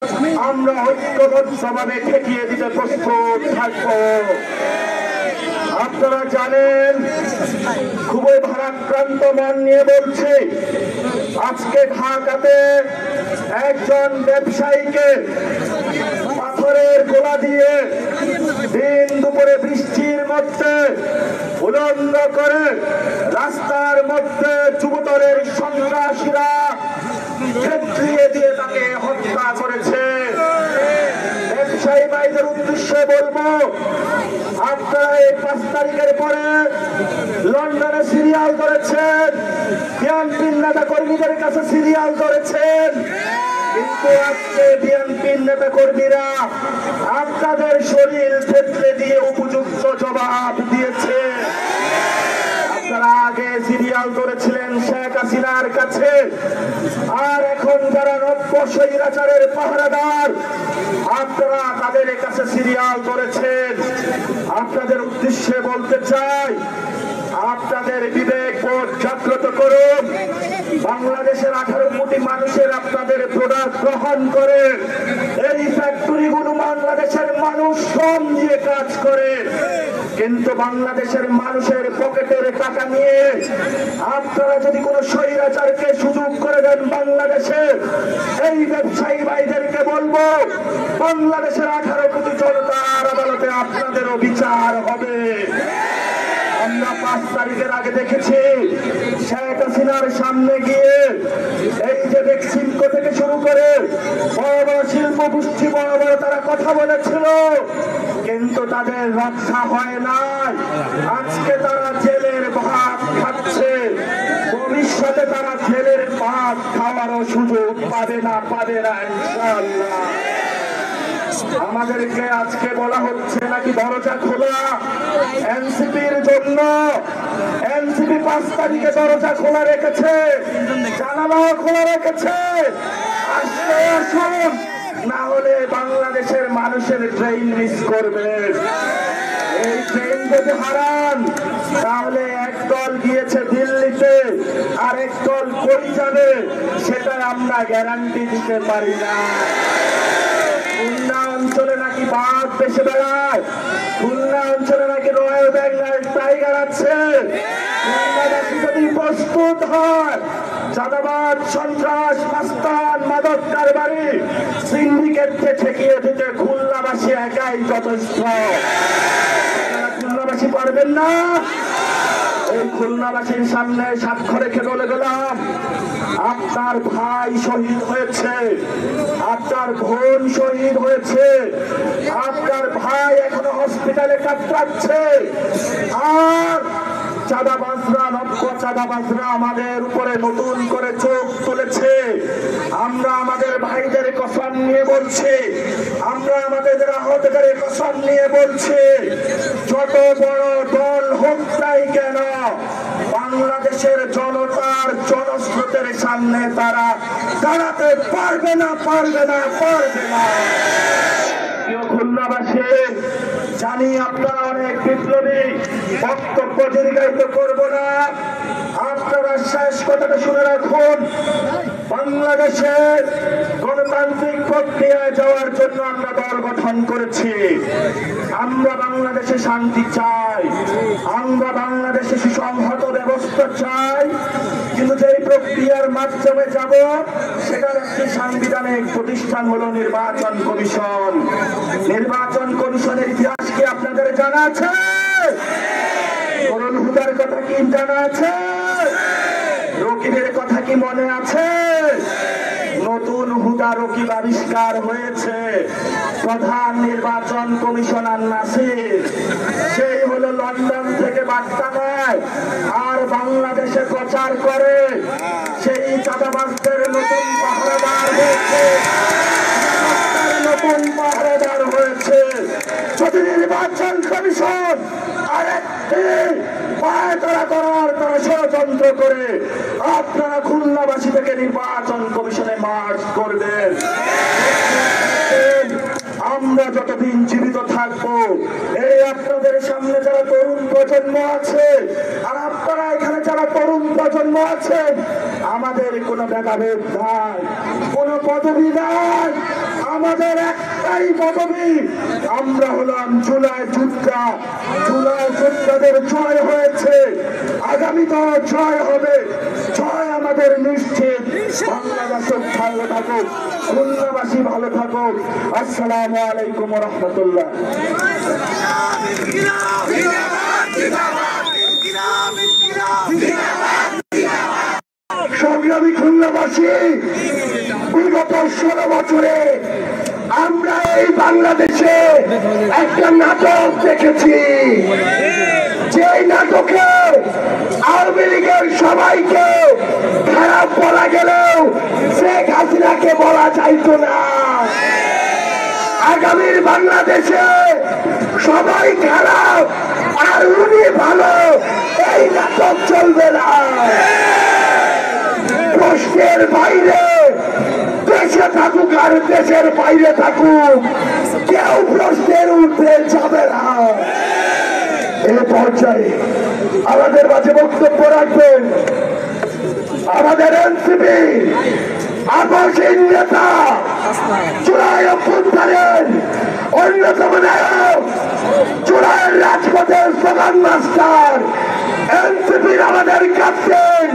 আমরা ঐক্যবদ্ধভাবে ঠেকিয়ে দিতে প্রস্তুত থাকবো। আপনারা জানেন, খুবই ভারাক্রান্ত মন নিয়ে বলছি, আজকে ঢাকাতে একজন ব্যবসায়ীকে পাথরের গোলা দিয়ে দিন দুপুরে বৃষ্টির মধ্যে উলঙ্গ করে রাস্তার মধ্যে যুবদলের সন্ত্রাসীরা ক্ষেত্রিয়ে দিয়ে তাকে হত্যা করেছে। ব্যবসায়ী ভাইদের উদ্দেশ্যে বলবো, আপনারা এই 5 তারিখের পরে লন্ডনে সিরিয়াল করেছেন, বিএনপির নেতা কর্মীদের কাছে সিরিয়াল করেছেন, কিন্তু আজকে বিএনপির নেতা কর্মীরা আপনাদের শরীর ক্ষেত্রে দিয়ে উপযুক্ত জবাব দিয়েছে। আপনারা আগে সিরিয়াল করেছিলেন শেখ হাসিনার কাছে, আর এখন যারা নব্য স্বৈরাচারের পাহারাদার আপনারা তাদের কাছে সিরিয়াল করেছেন। আপনাদের উদ্দেশ্যে বলতে চাই, আপনাদের বিবেক বোধ জাগ্রত করুন। বাংলাদেশের 18 কোটি মানুষের আপনাদের প্রোডাক্ট গ্রহণ করে এই ফ্যাক্টরিগুলো বাংলাদেশের মানুষ শ্রম দিয়ে কাজ করে, কিন্তু বাংলাদেশের মানুষের পকেটের টাকা নিয়ে আপনারা যদি কোনো স্বৈরাচারকে সুযোগ করে দেন বাংলাদেশে, এই ব্যবসায়ী ভাইদেরকে বলবো, বাংলাদেশের 18 কোটি জনতার আদালতে আপনাদেরও বিচার হবে। আমরা 5 তারিখের আগে দেখেছি শেখ হাসিনার সামনে গিয়ে এই যে বেক্সিমকো থেকে শুরু করে বড় বড় শিল্প গোষ্ঠী বড় বড় তারা কথা বলেছিল, কিন্তু তাদের রক্ষা হয় নাই। আজকে তারা জেলের ভাত খাচ্ছে, ভবিষ্যতে তারা জেলের ভাত খাওয়ারও সুযোগ পাবে না ইনশাআল্লাহ। আমাদেরকে আজকে বলা হচ্ছে নাকি দরজা খোলা এনসিপির জন্য। এনসিপি 5 তারিখে দরজা খোলা রেখেছে, জানালা খোলা রেখেছে। আসুন, না হলে বাংলাদেশের মানুষের ট্রেন মিস করবে। এই ট্রেন যদি হারান, তাহলে একদল গিয়েছে দিল্লিতে আর একদল কই যাবে সেটা আমরা গ্যারান্টি দিতে পারি না। খুলনা অঞ্চলে নাকি বাঘ বেশি বেড়ায়, খুলনা অঞ্চলে নাকি রয়্যাল বেঙ্গল টাইগার আছে। খুলনাবাসী যদি প্রস্তুত হয় চাঁদাবাদ, সন্ত্রাস, মাস্তান, মাদক কারবারি সিন্ডিকেটকে ঠেকিয়ে দিতে খুলনাবাসী একাই যথেষ্ট। খুলনাবাসী পারবেন না? এই খুলনাবাসীর সামনে সাক্ষ্য রেখে বলে গেলাম, আপনার ভাই শহীদ হয়েছে, আপনার বোন শহীদ হয়েছে, আপনার ভাই এখনো হসপিটালে কাতরাচ্ছে, আর চাঁদাবাজরা, নব্য চাঁদাবাজরা আমাদের উপরে নতুন করে চোখ তুলেছে। আমরা আমাদের ভাইদের কসম নিয়ে বলছি, আমরা আমাদের আহতদের কসম নিয়ে বলছি, যত বড় দল হোক তাই কেন, বাংলাদেশের জনতার জনস্রোতের সামনে তারা দাঁড়াতে পারবে না। খুলনাবাসী, জানি আপনারা অনেক বিপ্লবী, বক্তব্য দীর্ঘায়িত করব না, আপনারা শেষ কথাটা শুনে রাখুন। বাংলাদেশের গণতান্ত্রিক প্রক্রিয়ায় যাওয়ার জন্য আমরা দল গঠন করেছি। আমরা বাংলাদেশে শান্তি চাই, আমরা বাংলাদেশে সুসংহত ব্যবস্থা চাই, কিন্তু যে প্রক্রিয়ার মাধ্যমে যাব সেটার একটি সাংবিধানিক প্রতিষ্ঠান হলো নির্বাচন কমিশন। নির্বাচন কমিশনের ইতিহাস কি আপনাদের জানা আছে? তরুণ হুদার কথা কি জানা আছে? রকিবের কথা কি মনে আছে? নতুন হুদা রকিব আবিষ্কার হয়েছে, প্রধান নির্বাচন কমিশনার নাসির। সেই হলো লন্ডন থেকে বার্তা দেয় আর বাংলাদেশে প্রচার করে। সেই চাঁদাবাজদের নতুন পাহারাদার হয়েছে, নতুন পাহারাদার হয়েছে। যদি নির্বাচন কমিশন আরেকটি পায়তারা করার ষড়যন্ত্র করে আপনারা খুলনাবাসী থেকে নির্বাচন কমিশনে মার্চ করবেন। আমরা যতদিন জীবিত থাকবো, এই আপনাদের সামনে যারা তরুণ প্রজন্ম আছে আর আপনারা এখানে যারা তরুণ প্রজন্ম আছেন, আমাদের কোনো ভেদাভেদ নাই, কোনো পদবি নাই। আমাদের একটাই পদবি, আমরা হলাম জুলাই যোদ্ধা। জুলাই যোদ্ধাদের জয় হয়েছে, আগামী তো জয় হবে, জয় আমাদের নিশ্চিত। বাংলাদেশ ভালো থাকুক, খুলনাবাসী ভালো থাকুক। আসসালামু আলাইকুম ওয়া রাহমাতুল্লাহ। সংগ্রামী খুলনাবাসী, বিগত 16 বছরে আমরা এই বাংলাদেশে একটা নাটক দেখেছি, যে নাটকে আওয়ামী লীগের সবাইকে খারাপ বলা গেলেও শেখ হাসিনাকে বলা যাইতো না। আগামীর বাংলাদেশে সবাই খারাপ আর উনি ভালো, এই নাটক চলবে না। প্রশ্নের বাইরে দেশে থাকুক আর দেশের বাইরে থাকুক, কেউ প্রশ্নের ঊর্ধ্বে যাবে না। এই পর্যায়ে আমাদের মাঝে বক্তব্য রাখবেন আমাদের এনসিপি আপসীন নেতা, জুলাই অভ্যুত্থানের অন্যতম নায়ক, জুলাইয়ের রাজপথের স্লোগান মাস্টার, এনসিপির আমাদের ক্যাপ্টেন